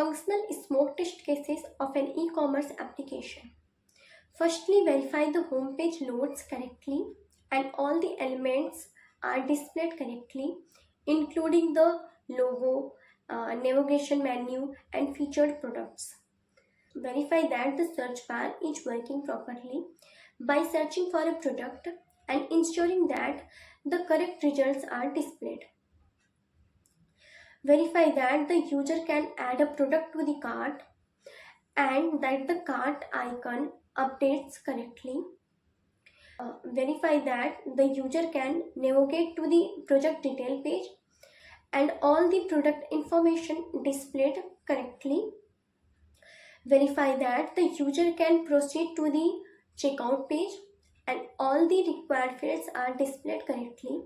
Functional smoke test cases of an e-commerce application. Firstly, verify the home page loads correctly and all the elements are displayed correctly, including the logo, navigation menu, and featured products. Verify that the search bar is working properly by searching for a product and ensuring that the correct results are displayed. Verify that the user can add a product to the cart and that the cart icon updates correctly. Verify that the user can navigate to the project detail page and all the product information displayed correctly. Verify that the user can proceed to the checkout page and all the required fields are displayed correctly.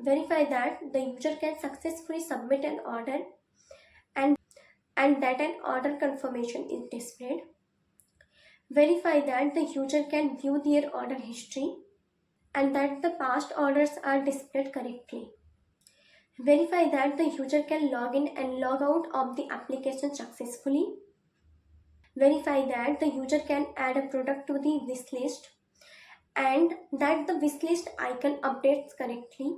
Verify that the user can successfully submit an order and that an order confirmation is displayed. Verify that the user can view their order history and that the past orders are displayed correctly. Verify that the user can log in and log out of the application successfully. Verify that the user can add a product to the wish list and that the wish list icon updates correctly.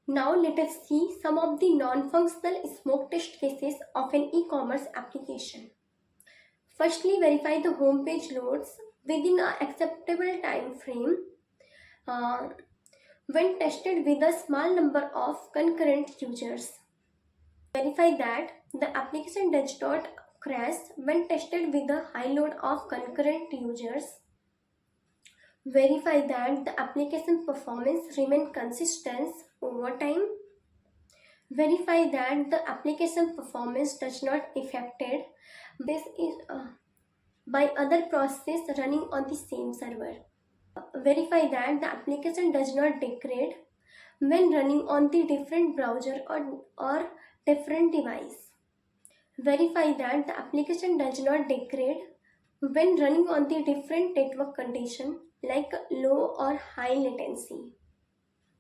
Now let us see some of the non-functional smoke test cases of an e-commerce application. Firstly, verify the home page loads within an acceptable time frame. When tested with a small number of concurrent users. Verify that the application does not crash when tested with a high load of concurrent users. Verify that the application performance remains consistent over time. Verify that the application performance does not affected by other processes running on the same server. Verify that the application does not degrade when running on the different browser or different device. Verify that the application does not degrade when running on the different network condition like low or high latency.